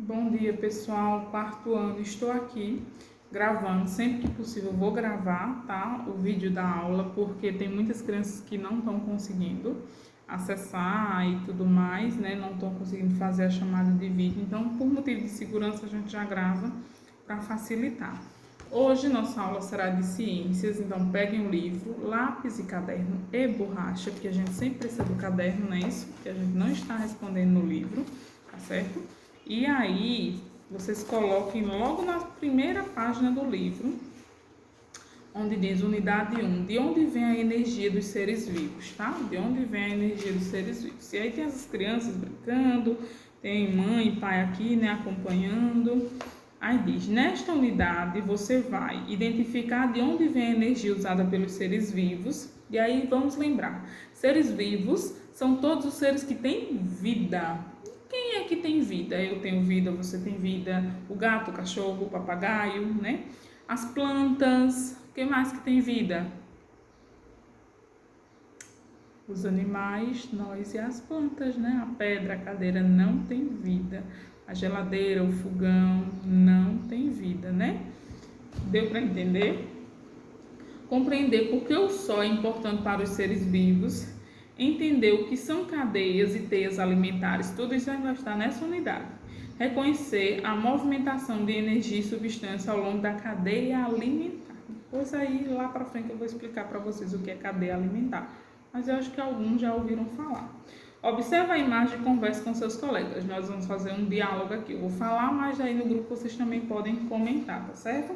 Bom dia, pessoal. Quarto ano, estou aqui gravando. Sempre que possível, vou gravar, tá? O vídeo da aula, porque tem muitas crianças que não estão conseguindo acessar e tudo mais, né? Não estão conseguindo fazer a chamada de vídeo. Então, por motivo de segurança, a gente já grava para facilitar. Hoje, nossa aula será de ciências, então peguem o livro, lápis e caderno e borracha, porque a gente sempre precisa do caderno, não é isso? Porque a gente não está respondendo no livro, tá certo? E aí, vocês coloquem logo na primeira página do livro, onde diz unidade 1, de onde vem a energia dos seres vivos, tá? De onde vem a energia dos seres vivos. E aí tem essas crianças brincando, tem mãe e pai aqui, né, acompanhando. Aí diz, nesta unidade você vai identificar de onde vem a energia usada pelos seres vivos. E aí vamos lembrar, seres vivos são todos os seres que têm vida. Quem é que tem vida? Eu tenho vida, você tem vida, o gato, o cachorro, o papagaio, né? As plantas, quem mais que tem vida? Os animais, nós e as plantas, né? A pedra, a cadeira não tem vida. A geladeira, o fogão não tem vida, né? Deu para entender? Compreender por que o sol é importante para os seres vivos, entender o que são cadeias e teias alimentares, tudo isso vai estar nessa unidade. Reconhecer a movimentação de energia e substância ao longo da cadeia alimentar. Depois aí, lá para frente, eu vou explicar para vocês o que é cadeia alimentar, mas eu acho que alguns já ouviram falar. Observe a imagem e converse com seus colegas. Nós vamos fazer um diálogo aqui. Eu vou falar, mas aí no grupo vocês também podem comentar, tá certo?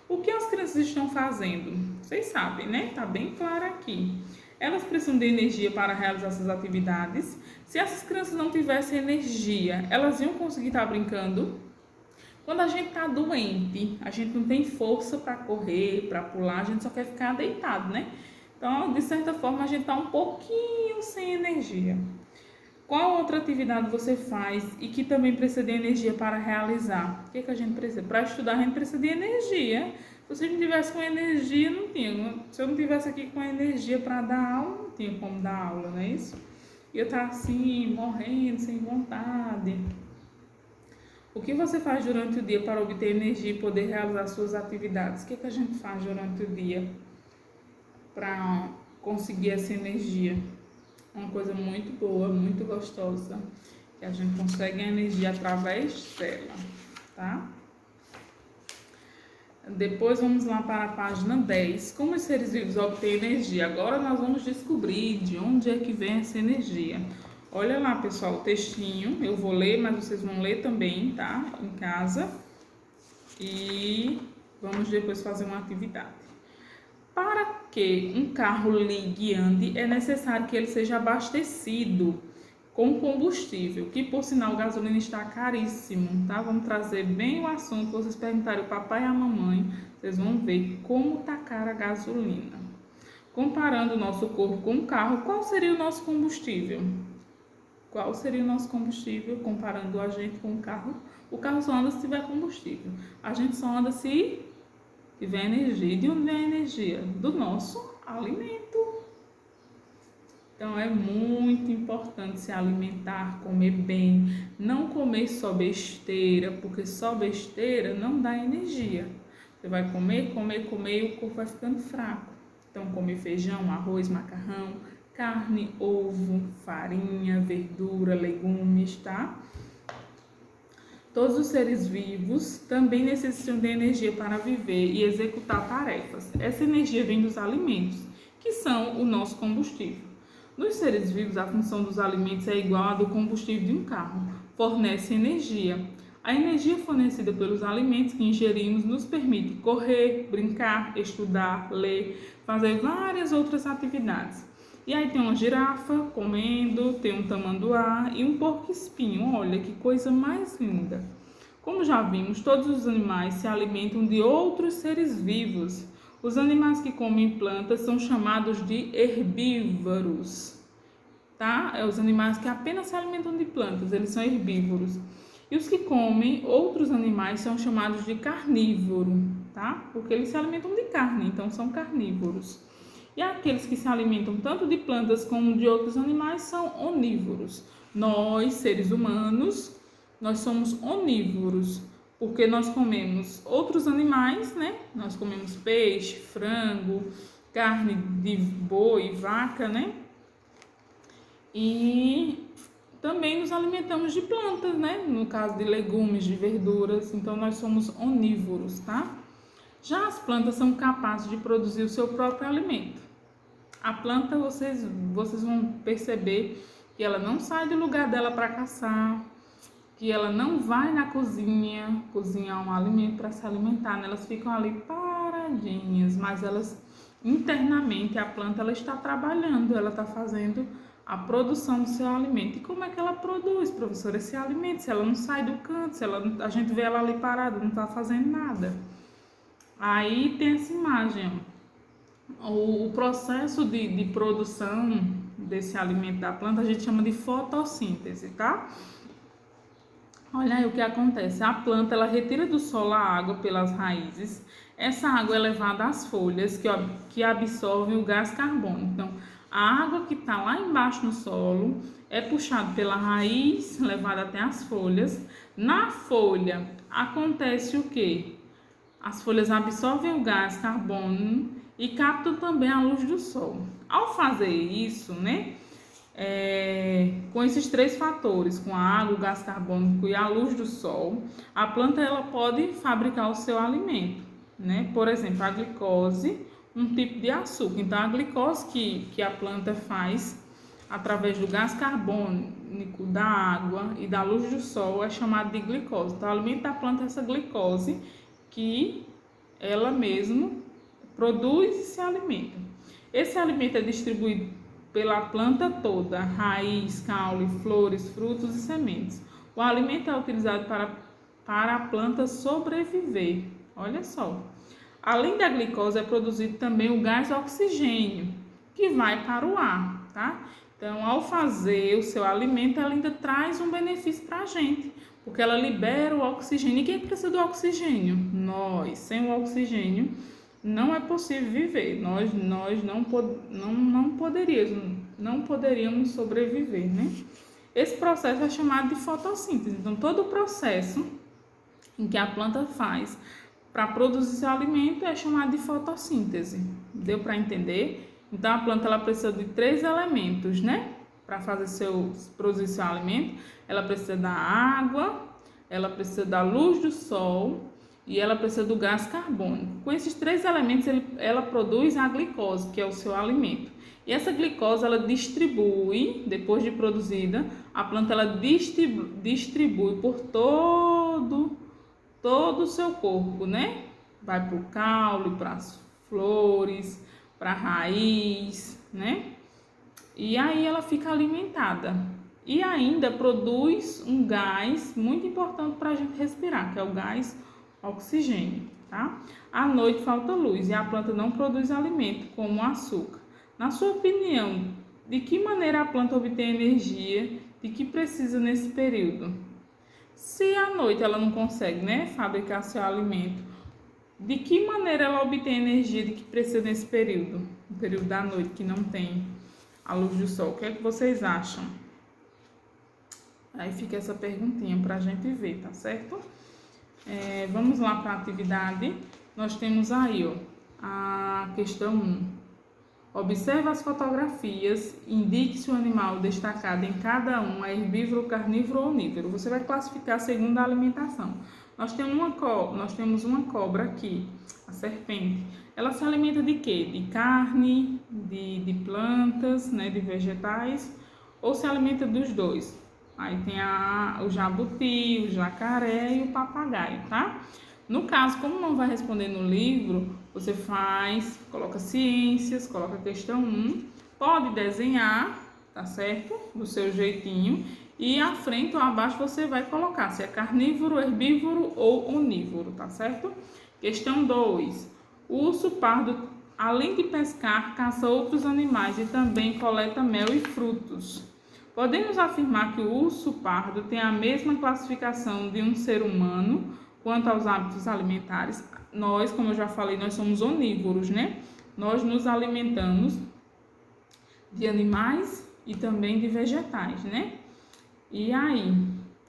O que as crianças estão fazendo? Vocês sabem, né? Tá bem claro aqui. Elas precisam de energia para realizar essas atividades. Se essas crianças não tivessem energia, elas iam conseguir estar brincando? Quando a gente tá doente, a gente não tem força para correr, para pular, a gente só quer ficar deitado, né? Então, de certa forma, a gente tá um pouquinho sem energia. Qual outra atividade você faz e que também precisa de energia para realizar? O que a gente precisa? Para estudar, a gente precisa de energia. Se você não tivesse com energia, não tinha. Se eu não tivesse aqui com energia para dar aula, não tinha como dar aula, não é isso? E eu estava assim, morrendo, sem vontade. O que você faz durante o dia para obter energia e poder realizar suas atividades? O que a gente faz durante o dia para conseguir essa energia? Uma coisa muito boa, muito gostosa, que a gente consegue a energia através dela, tá? Depois vamos lá para a página 10. Como os seres vivos obtêm energia? Agora nós vamos descobrir de onde é que vem essa energia. Olha lá, pessoal, o textinho. Eu vou ler, mas vocês vão ler também, tá? Em casa. E vamos depois fazer uma atividade. Para que um carro ligue e ande, é necessário que ele seja abastecido com combustível, que por sinal gasolina está caríssimo, tá? Vamos trazer bem o assunto, vocês perguntarem o papai e a mamãe, vocês vão ver como está cara a gasolina. Comparando o nosso corpo com um carro, qual seria o nosso combustível? Qual seria o nosso combustível comparando a gente com o carro? O carro só anda se tiver combustível, a gente só anda se tiver energia. De onde vem a energia? Do nosso alimento. Então é muito importante se alimentar, comer bem, não comer só besteira, porque só besteira não dá energia. Você vai comer e o corpo vai ficando fraco. Então come feijão, arroz, macarrão, carne, ovo, farinha, verdura, legumes, tá? Todos os seres vivos também necessitam de energia para viver e executar tarefas. Essa energia vem dos alimentos, que são o nosso combustível. Nos seres vivos, a função dos alimentos é igual à do combustível de um carro, fornece energia. A energia fornecida pelos alimentos que ingerimos nos permite correr, brincar, estudar, ler, fazer várias outras atividades. E aí tem uma girafa comendo, tem um tamanduá e um porco-espinho. Olha que coisa mais linda. Como já vimos, todos os animais se alimentam de outros seres vivos. Os animais que comem plantas são chamados de herbívoros, tá? Os animais que apenas se alimentam de plantas, eles são herbívoros. E os que comem outros animais são chamados de carnívoro, tá? Porque eles se alimentam de carne, então são carnívoros. E aqueles que se alimentam tanto de plantas como de outros animais são onívoros. Nós, seres humanos, nós somos onívoros, porque nós comemos outros animais, né? Nós comemos peixe, frango, carne de boi, vaca, né? E também nos alimentamos de plantas, né? No caso de legumes, de verduras, então nós somos onívoros, tá? Já as plantas são capazes de produzir o seu próprio alimento. A planta, vocês vão perceber que ela não sai do lugar dela para caçar, que ela não vai na cozinha cozinhar um alimento para se alimentar, né? Elas ficam ali paradinhas, mas elas internamente a planta ela está trabalhando, ela está fazendo a produção do seu alimento. E como é que ela produz, professora, esse alimento? Se ela não sai do canto, a gente vê ela ali parada, não está fazendo nada. Aí tem essa imagem, ó. O processo de produção desse alimento da planta a gente chama de fotossíntese, tá? Olha aí o que acontece. A planta ela retira do solo a água pelas raízes. Essa água é levada às folhas que absorvem o gás carbônico. Então, a água que está lá embaixo no solo é puxada pela raiz, levada até as folhas. Na folha acontece o quê? As folhas absorvem o gás carbônico e captam também a luz do sol. Ao fazer isso, né? Com esses três fatores, com a água, o gás carbônico e a luz do sol, a planta ela pode fabricar o seu alimento, né? Por exemplo, a glicose, um tipo de açúcar. Então, a glicose que a planta faz através do gás carbônico, da água e da luz do sol é chamada de glicose. Então, o alimento da planta é essa glicose que ela mesma produz e se alimenta. Esse alimento é distribuído pela planta toda, raiz, caule, flores, frutos e sementes. O alimento é utilizado para a planta sobreviver. Olha só. Além da glicose, é produzido também o gás oxigênio, que vai para o ar, tá? Então, ao fazer o seu alimento, ela ainda traz um benefício para a gente, porque ela libera o oxigênio. E quem precisa do oxigênio? Nós. Sem o oxigênio, não é possível viver. Nós não poderíamos sobreviver, né? Esse processo é chamado de fotossíntese. Então, todo o processo em que a planta faz para produzir seu alimento é chamado de fotossíntese. Deu para entender? Então, a planta ela precisa de 3 elementos, né? Para produzir seu alimento. Ela precisa da água, ela precisa da luz do sol e ela precisa do gás carbônico. Com esses 3 elementos, ela produz a glicose, que é o seu alimento. E essa glicose, ela distribui, depois de produzida, a planta ela distribui por todo o seu corpo, né? Vai para o caule, para as flores, para a raiz, né? E aí ela fica alimentada. E ainda produz um gás muito importante para a gente respirar, que é o gás oxigênio, tá? À noite falta luz e a planta não produz alimento, como o açúcar. Na sua opinião, de que maneira a planta obtém energia de que precisa nesse período? Se à noite ela não consegue, né, fabricar seu alimento, de que maneira ela obtém energia de que precisa nesse período? No período da noite que não tem a luz do sol. O que é que vocês acham? Aí fica essa perguntinha para a gente ver, tá certo? Vamos lá para a atividade. Nós temos aí, ó, a questão 1. Observe as fotografias, indique se o animal destacado em cada um é herbívoro, carnívoro ou onívoro. Você vai classificar segundo a alimentação. Nós temos uma cobra aqui, a serpente. Ela se alimenta de quê? De carne, de plantas, né, de vegetais, ou se alimenta dos dois? Aí tem o jabuti, o jacaré e o papagaio, tá? No caso, como não vai responder no livro, você coloca ciências, coloca a questão 1, pode desenhar, tá certo? Do seu jeitinho. E à frente ou abaixo você vai colocar se é carnívoro, herbívoro ou onívoro, tá certo? Questão 2. O urso pardo, além de pescar, caça outros animais e também coleta mel e frutos. Podemos afirmar que o urso pardo tem a mesma classificação de um ser humano quanto aos hábitos alimentares. Nós, como eu já falei, nós somos onívoros, né? Nós nos alimentamos de animais e também de vegetais, né? E aí,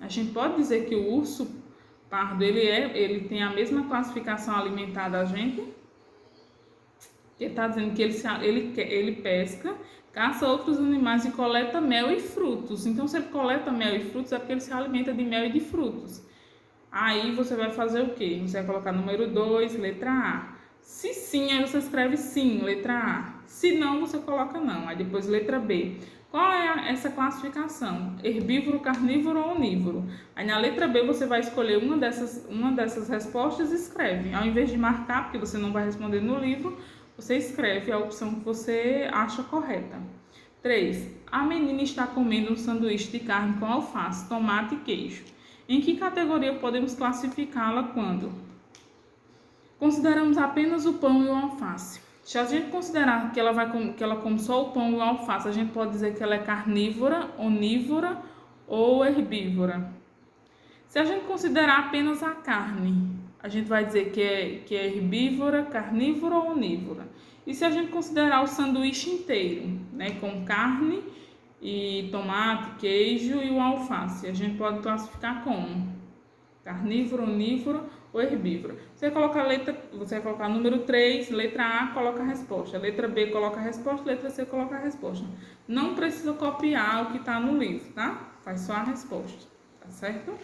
A gente pode dizer que o urso pardo, ele tem a mesma classificação alimentar da gente? Ele está dizendo que ele pesca, caça outros animais e coleta mel e frutos. Então, se ele coleta mel e frutos, é porque ele se alimenta de mel e de frutos. Aí você vai fazer o quê? Você vai colocar número 2, letra A. Se sim, aí você escreve sim, letra A. Se não, você coloca não. Aí depois letra B. Qual é essa classificação? Herbívoro, carnívoro ou onívoro? Aí na letra B você vai escolher uma dessas respostas e escreve. Ao invés de marcar, porque você não vai responder no livro, você escreve a opção que você acha correta. 3. A menina está comendo um sanduíche de carne com alface, tomate e queijo. Em que categoria podemos classificá-la quando consideramos apenas o pão e o alface? Se a gente considerar que ela come só o pão e o alface, a gente pode dizer que ela é carnívora, onívora ou herbívora. Se a gente considerar apenas a carne, a gente vai dizer que é herbívora, carnívora ou onívora. E se a gente considerar o sanduíche inteiro, né, com carne e tomate, queijo e o alface, a gente pode classificar como carnívoro, onívoro ou herbívoro. Você vai colocar número 3, letra A, coloca a resposta. Letra B, coloca a resposta. Letra C, coloca a resposta. Não precisa copiar o que está no livro, tá? Faz só a resposta, tá certo?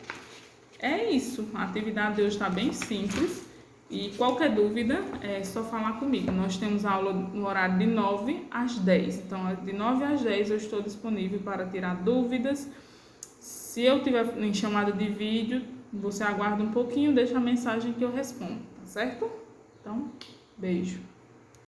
É isso. A atividade de hoje está bem simples. E qualquer dúvida, é só falar comigo. Nós temos aula no horário de 9 às 10. Então, de 9 às 10 eu estou disponível para tirar dúvidas. Se eu tiver em chamada de vídeo, você aguarda um pouquinho, deixa a mensagem que eu respondo, tá certo? Então, beijo.